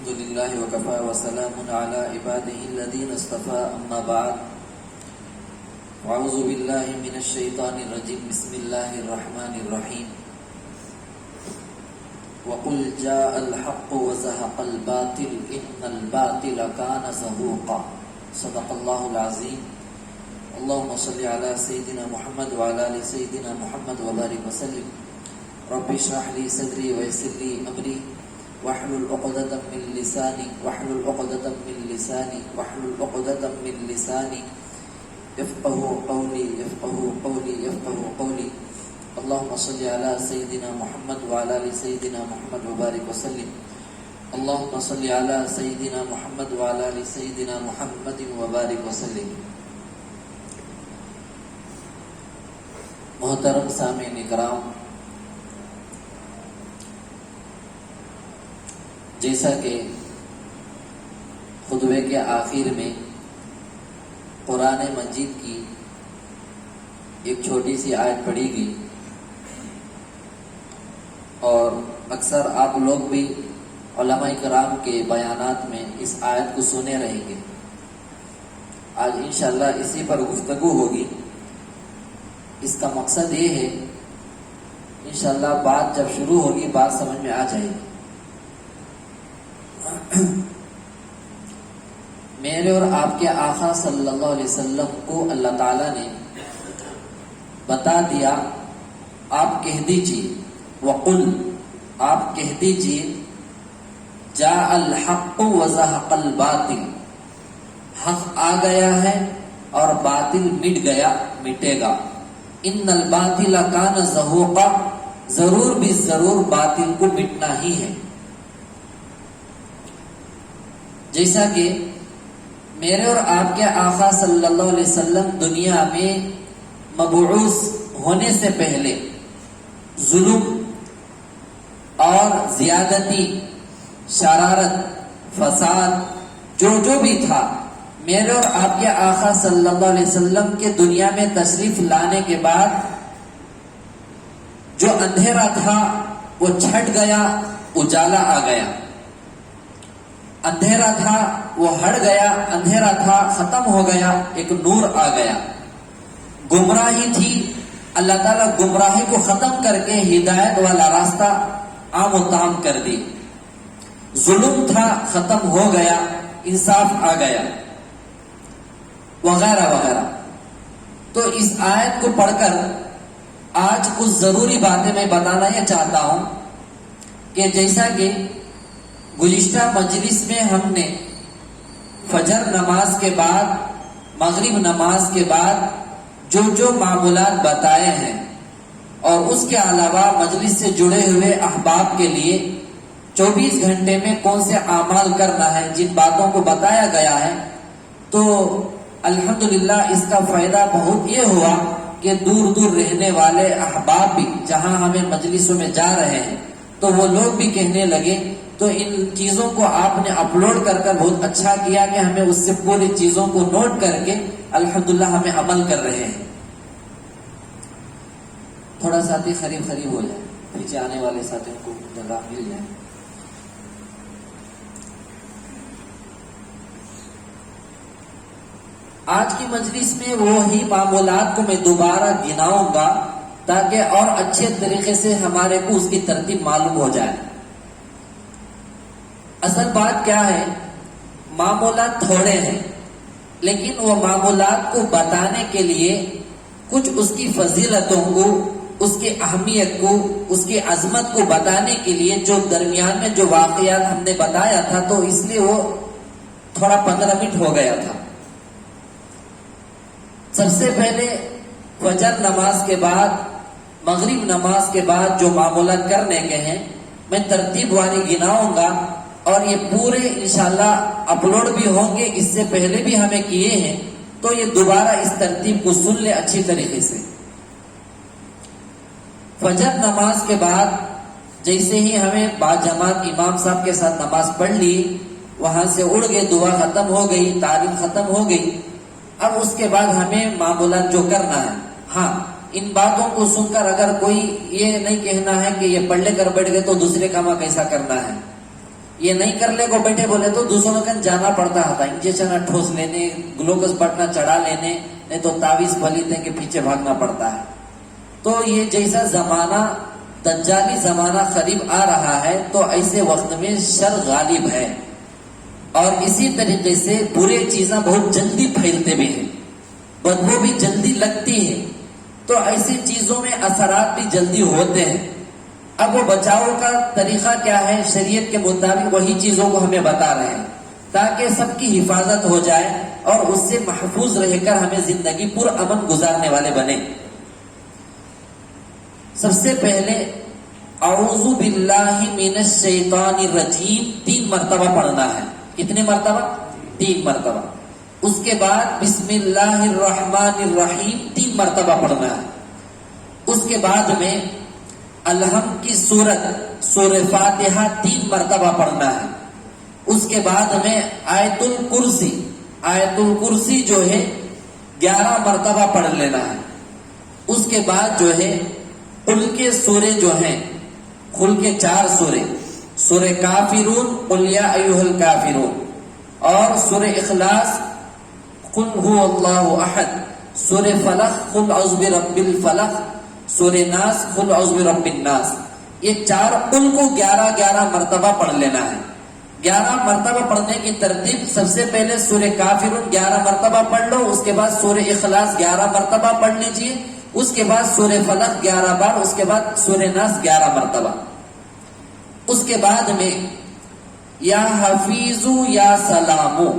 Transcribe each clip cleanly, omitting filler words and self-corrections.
الحمد لله وكفى وسلام على عباده الذين اصطفى أما بعد أعوذ بالله من الشيطان الرجيم بسم الله الرحمن الرحيم وقل جاء الحق وزهق الباطل إن الباطل كان زهوقا صدق الله العظيم اللهم صل على سيدنا محمد وعلى آل سيدنا محمد وبارك وسلم رب اشرح لي صدري ويسر لي أمري واحلل عقدة من لساني يفقهوا قولي اللهم صل على سيدنا محمد وعلى آل سيدنا محمد وبارك وسلم اللهم صل على سيدنا محمد وعلى آل سيدنا محمد وبارك وسلم. محترم سامعین کرام، جیسا کہ خطبے کے آخر میں قرآن مجید کی ایک چھوٹی سی آیت پڑھی گئی اور اکثر آپ لوگ بھی علماء کرام کے بیانات میں اس آیت کو سنے رہیں گے. آج انشاءاللہ اسی پر گفتگو ہوگی. اس کا مقصد یہ ہے انشاءاللہ بات جب شروع ہوگی بات سمجھ میں آ جائے گی. میرے اور آپ کے آقا صلی اللہ علیہ وسلم کو اللہ تعالیٰ نے بتا دیا، آپ کہہ دیجیے وقل، آپ کہہ دیجیے جاء الحق وزهق الباطل، حق آ گیا ہے اور باطل مٹے گا. ان الباطل کان زہوقا، ضرور بھی ضرور باطل کو مٹنا ہی ہے. جیسا کہ میرے اور آپ کے آقا صلی اللہ علیہ وسلم دنیا میں مبعوث ہونے سے پہلے ظلم اور زیادتی، شرارت، فساد جو بھی تھا، میرے اور آپ کے آقا صلی اللہ علیہ وسلم کے دنیا میں تشریف لانے کے بعد جو اندھیرا تھا وہ چھٹ گیا، اجالا آ گیا. اندھیرا تھا وہ ہٹ گیا، اندھیرا تھا ختم ہو گیا، ایک نور آ گیا. گمراہی تھی، اللہ تعالیٰ گمراہی کو ختم کر کے ہدایت والا راستہ عام و تام کر دی. ظلم تھا، ختم ہو گیا، انصاف آ گیا، وغیرہ وغیرہ. تو اس آیت کو پڑھ کر آج کچھ ضروری باتیں میں بتانا یہ چاہتا ہوں کہ جیسا کہ گزشتہ مجلس میں ہم نے فجر نماز کے بعد، مغرب نماز کے بعد جو معمولات بتائے ہیں اور اس کے علاوہ مجلس سے جڑے ہوئے احباب کے لیے 24 گھنٹے میں کون سے اعمال کرنا ہے، جن باتوں کو بتایا گیا ہے، تو الحمدللہ اس کا فائدہ بہت یہ ہوا کہ دور دور رہنے والے احباب بھی جہاں ہمیں مجلسوں میں جا رہے ہیں تو وہ لوگ بھی کہنے لگے. تو ان چیزوں کو آپ نے اپلوڈ کر بہت اچھا کیا کہ ہمیں اس سے پوری چیزوں کو نوٹ کر کے الحمدللہ ہمیں عمل کر رہے ہیں. تھوڑا ساتھی قریب ہو جائے، پیچھے آنے والے ساتھیوں کو جگہ مل جائے. آج کی مجلس میں وہی معمولات کو میں دوبارہ گناؤں گا تاکہ اور اچھے طریقے سے ہمارے کو اس کی ترتیب معلوم ہو جائے. اصل بات کیا ہے، معمولات تھوڑے ہیں لیکن وہ معمولات کو بتانے کے لیے کچھ اس کی فضیلتوں کو، اس کی اہمیت کو، اس کی عظمت کو بتانے کے لیے جو درمیان میں جو واقعات ہم نے بتایا تھا تو اس لیے وہ تھوڑا 15 منٹ ہو گیا تھا. سب سے پہلے فجر نماز کے بعد، مغرب نماز کے بعد جو معمولات کرنے کے ہیں میں ترتیب والی گناؤں گا اور یہ پورے انشاءاللہ اپلوڈ بھی ہوں گے. اس سے پہلے بھی ہمیں کیے ہیں تو یہ دوبارہ اس ترتیب کو سن لے اچھی طریقے سے. فجر نماز کے بعد جیسے ہی ہمیں باجماعت امام صاحب کے ساتھ نماز پڑھ لی، وہاں سے اڑ گئے، دعا ختم ہو گئی، تعلیم ختم ہو گئی. اب اس کے بعد ہمیں معمولات جو کرنا ہے، ہاں ان باتوں کو سن کر اگر کوئی یہ نہیں کہنا ہے کہ یہ پڑھ لے کر بیٹھ گئے تو دوسرے کام کیسا کرنا ہے، یہ نہیں کر لے کو بیٹھے بولے تو دوسروں کن جانا پڑتا تھا، انجیکشن ٹھوس لینے، گلوکوز بٹنا چڑھا لینے، نہیں تو تعویذ پلیتے کے پیچھے بھاگنا پڑتا ہے. تو یہ جیسا زمانہ دجالی زمانہ قریب آ رہا ہے تو ایسے وقت میں شر غالب ہے، اور اسی طریقے سے برے چیزیں بہت جلدی پھیلتے بھی ہیں، بدبو بھی جلدی لگتی ہے، تو ایسی چیزوں میں اثرات بھی جلدی ہوتے ہیں. اب وہ بچاؤ کا طریقہ کیا ہے؟ شریعت کے مطابق وہی چیزوں کو ہمیں بتا رہے ہیں تاکہ سب کی حفاظت ہو جائے اور اس سے محفوظ رہ کر ہمیں زندگی پر امن گزارنے والے بنے. سب سے پہلے اعوذ باللہ من الشیطان الرجیم 3 مرتبہ پڑھنا ہے. کتنے مرتبہ؟ 3 مرتبہ. اس کے بعد بسم اللہ الرحمن الرحیم 3 مرتبہ پڑھنا ہے. اس کے بعد میں الحمد کی سورت سورہ فاتحہ 3 مرتبہ پڑھنا ہے. اس کے بعد میں آیت الکرسی جو ہے 11 مرتبہ پڑھ لینا ہے. اس کے بعد جو ہے قل کے سورے جو ہیں، قل کے 4 سورے، سورہ کافرون، قل یا ایھا الکافرون، اور سورہ اخلاص قل هو اللہ احد، سورہ فلق قل اعوذ برب الفلق، سورہ ناس قل اعوذ برب الناس. یہ 4 قل کو 11 مرتبہ پڑھ لینا ہے. 11 مرتبہ پڑھنے کی ترتیب، سب سے پہلے سورہ کافرون 11 مرتبہ پڑھ لو، اس کے بعد سورہ اخلاص 11 مرتبہ پڑھ لیجئے، اس کے بعد سورہ فلق 11 بار، اس کے بعد سورہ ناس 11 مرتبہ. اس کے بعد میں یا حفیظو یا سلامو،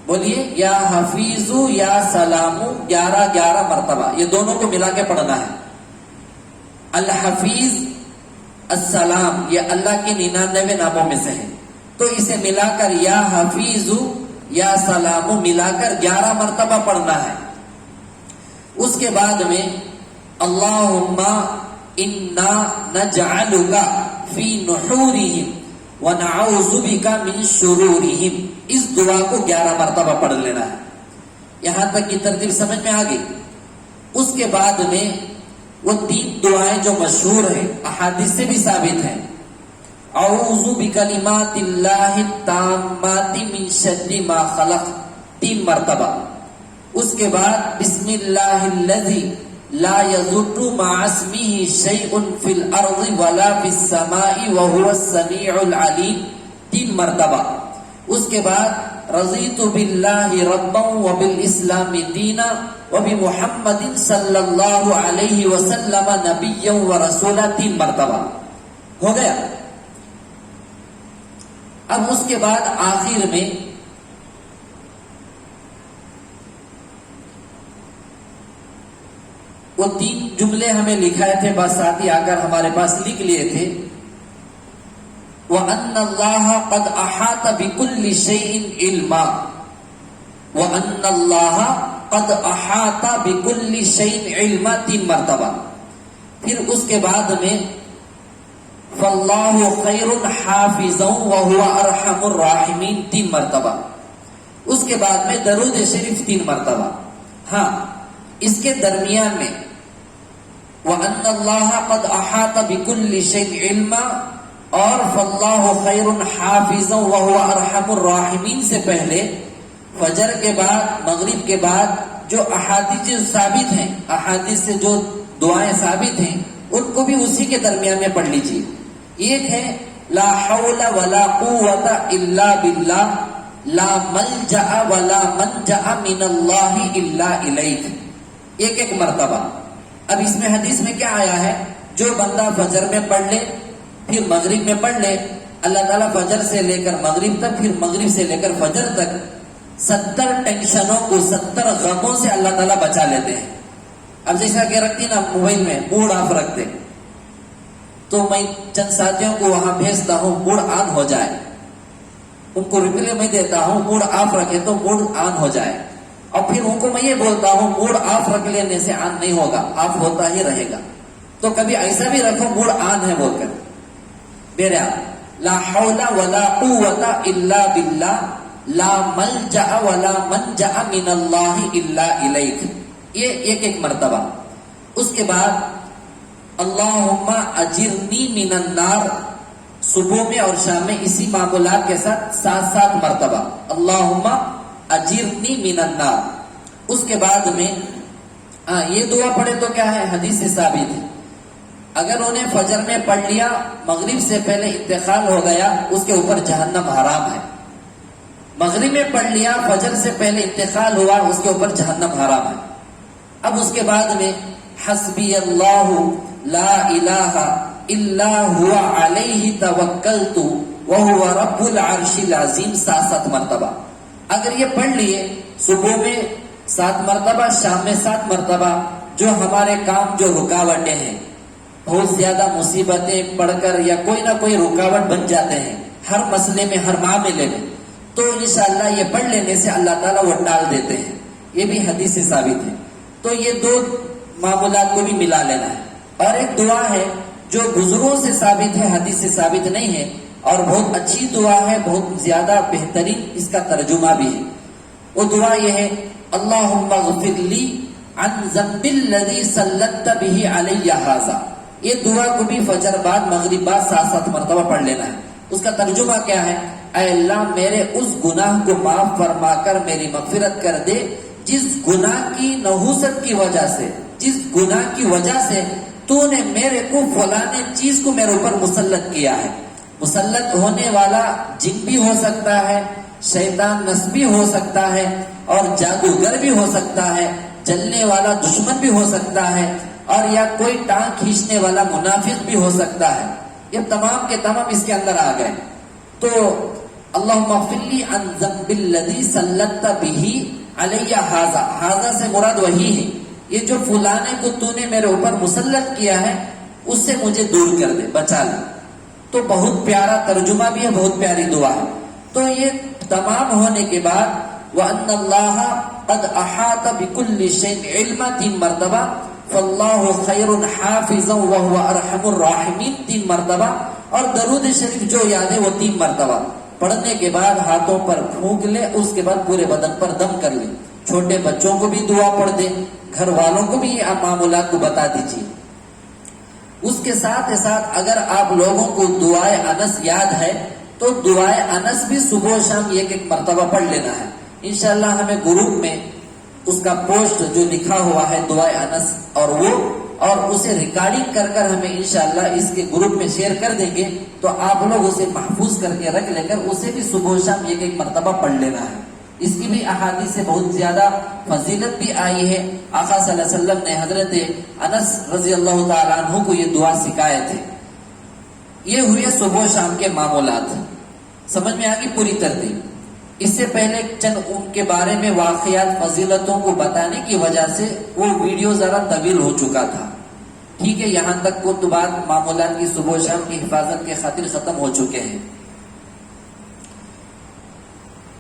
بولیے یا حفیظو یا سلامو 11 مرتبہ. یہ دونوں کو ملا کے پڑھنا ہے. الحفیظ السلام یہ اللہ کے 99 ناموں میں سے ہے، تو اسے ملا کر یا حفیظو یا سلامو ملا کر 11 مرتبہ پڑھنا ہے. اس کے بعد میں اللہم انا نجعلک فی نحورہم ونعوذ بک من شرورہم، اس دعا کو 11 مرتبہ پڑھ لینا ہے. یہاں تک کی ترتیب سمجھ میں آ گئی. اس کے بعد میں وہ 3 دعائیں جو مشہور ہیں، احادیث سے بھی ثابت ہیں. اعوذ بکلمات اللہ التامات من شر ما خلق 3 مرتبہ. اس کے بعد بسم اللہ الذی لا یضر مع اسمہ شیء فی الارض ولا فی السماء وهو السمیع العلیم 3 مرتبہ. اس کے بعد رضیت باللہ ربا وبالاسلام دینا وبمحمد صلی اللہ علیہ وسلم نبیا ورسولا 3 مرتبہ. ہو گیا. اب اس کے بعد آخر میں وہ 3 جملے ہمیں لکھائے تھے، بس ساتھی آ کر ہمارے پاس لکھ لیے تھے. وَأَنَّ اللَّهَ قَدْ أَحَاطَ بِكُلِّ شَيْءٍ عِلْمًا وَأَنَّ اللَّهَ قَدْ أَحَاطَ بِكُلِّ شَيْءٍ عِلْمًا 3 مرتبہ. پھر اس کے بعد میں فَاللَّهُ خَيْرٌ حَافِظًا وَهُوَ أَرْحَمُ الرَّاحِمِينَ 3 مرتبہ. اس کے بعد میں درود شریف 3 مرتبہ. ہاں، اس کے درمیان میں وَأَنَّ اللَّهَ قَدْ أَحَاطَ بِكُلِّ شَيْءٍ عِلْمًا اور فَاللَّهُ خَيْرٌ حَافِظًا وَهُوَ أَرْحَمُ الرَّاحِمِينَ سے پہلے فجر کے بعد، مغرب کے بعد جو احادیث ثابت ہیں، احادیث سے جو دعائیں ثابت ہیں، ان کو بھی اسی کے درمیان میں پڑھ لیجیے. ایک ہے لا حول ولا قوت الا باللہ لا ملجأ ولا منجأ من اللہ الا الیک، 1 مرتبہ. اب اس میں حدیث میں کیا آیا ہے؟ جو بندہ فجر میں پڑھ لے، پھر مغرب میں پڑھ لے، اللہ تعالیٰ فجر سے لے کر مغرب تک، پھر مغرب سے لے کر فجر تک 70 ٹینشنوں کو، 70 غموں سے اللہ تعالیٰ بچا لیتے ہیں. اب جیسا کہ رکھتی نا موبائل میں موڈ آف رکھتے، تو میں چند ساتھیوں کو وہاں بھیجتا ہوں موڈ آن ہو جائے، ان کو ریپلے میں دیتا ہوں موڈ آف رکھے تو موڈ آن ہو جائے، اور پھر ان کو میں یہ بولتا ہوں موڈ آف رکھ لینے سے آن نہیں ہوگا، آف ہوتا ہی رہے گا. تو کبھی ایسا بھی رکھو موڈ آن ہے بول کر. لا حول ولا قوت الا باللہ لا ملجأ ولا منجأ من اللہ الا الیک، یہ 1 مرتبہ. اس کے بعد اللہم اجرنی من النار صبح میں اور شام میں اسی معمولات کے ساتھ 7 مرتبہ اللہم اجرنی من النار. اس کے بعد میں یہ دعا پڑھے تو کیا ہے، حدیث سے ثابت ہے، اگر انہیں فجر میں پڑھ لیا، مغرب سے پہلے انتقال ہو گیا، اس کے اوپر جہنم حرام ہے. مغرب میں پڑھ لیا، فجر سے پہلے انتقال ہوا، اس کے اوپر جہنم حرام ہے. اب اس کے بعد میں حسبی اللہ لا الہ الا ہوا علیہ توکلت وہو رب العرش العظیم 7 مرتبہ. اگر یہ پڑھ لیے صبح میں 7 مرتبہ، شام میں 7 مرتبہ، جو ہمارے کام جو رکاوٹیں ہیں، بہت زیادہ مصیبتیں پڑھ کر یا کوئی نہ کوئی رکاوٹ بن جاتے ہیں ہر مسئلے میں، ہر معاملے میں، تو انشاءاللہ یہ پڑھ لینے سے اللہ تعالیٰ وہ ٹال دیتے ہیں. یہ بھی حدیث سے ثابت ہے. تو یہ 2 معمولات کو بھی ملا لینا ہے. اور ایک دعا ہے جو بزرگوں سے ثابت ہے، حدیث سے ثابت نہیں ہے، اور بہت اچھی دعا ہے، بہت زیادہ بہترین اس کا ترجمہ بھی ہے. وہ دعا یہ ہے، اللہم اغفر لی عن ذنب الذی سلطت بہ علی ھذا. یہ دعا کو بھی فجر بعد، مغرب بعد 7 مرتبہ پڑھ لینا ہے. اس کا ترجمہ کیا ہے، اے اللہ میرے اس گناہ کو معاف فرما کر میری مغفرت کر دے جس گناہ کی نحوست کی وجہ سے، جس گناہ کی وجہ سے تو نے میرے کو فلانے چیز کو میرے اوپر مسلط کیا ہے. مسلط ہونے والا جن بھی ہو سکتا ہے، شیطان نس بھی ہو سکتا ہے، اور جادوگر بھی ہو سکتا ہے، جلنے والا دشمن بھی ہو سکتا ہے، اور یا کوئی ٹانگ کھینچنے والا منافق بھی ہو سکتا ہے. یہ تمام کے تمام اس کے اندر آ گئے. تو اللہم اغفر لی عن ذنب الذی سلطت بہ علی ھذا، ھذا سے مراد وہی ہے، یہ جو فلانے کو تو نے میرے اوپر مسلط کیا ہے اس سے مجھے دور کر دے، بچا لے. تو بہت پیارا ترجمہ بھی ہے، بہت پیاری دعا ہے. تو یہ تمام ہونے کے بعد وَأَنَّ اللَّهَ قَدْ أَحَاطَ بِكُلِّ شَيْءٍ عِلْمًا 3 مرتبہ، فَاللَّهُ خَيْرٌ حَافِظًا وَهُوَ أَرْحَمُ الرَّاحِمِينَ 3 مرتبہ، اور درود شریف جو یاد ہے وہ 3 مرتبہ. پڑھنے کے بعد ہاتھوں پر پھونک لے، اس کے بعد پورے بدن پر دم کر لے. چھوٹے بچوں کو بھی دعا پڑھ دے، گھر والوں کو بھی یہ معمولات کو بتا دیجیے. اس کے ساتھ ساتھ اگر آپ لوگوں کو دعائے انس یاد ہے تو دعائے انس بھی صبح و شام 1 مرتبہ پڑھ لینا ہے. انشاءاللہ ہمیں گروپ میں اس کا پوسٹ جو لکھا ہوا ہے دعائے انس، اور اسے ریکارڈنگ کر کر ہمیں انشاءاللہ اس کے گروپ میں شیئر کر دیں گے، تو آپ لوگ اسے محفوظ کر کے رکھ لے کر اسے بھی صبح و شام 1 مرتبہ پڑھ لینا ہے. اس کی بھی احادیث سے بہت زیادہ فضیلت بھی آئی ہے. آقا صلی اللہ علیہ وسلم نے حضرت انس رضی اللہ تعالیٰ عنہ کو یہ دعا سکھائے تھے. یہ ہوئے صبح و شام کے معمولات. سمجھ میں آگی پوری ترتیب. اس سے پہلے چند ان کے بارے میں واقعات، فضیلتوں کو بتانے کی وجہ سے وہ ویڈیو ذرا طویل ہو چکا تھا. ٹھیک ہے، یہاں تک کو تو بعد معمولات کی صبح و شام کی حفاظت کے خاطر ختم ہو چکے ہیں.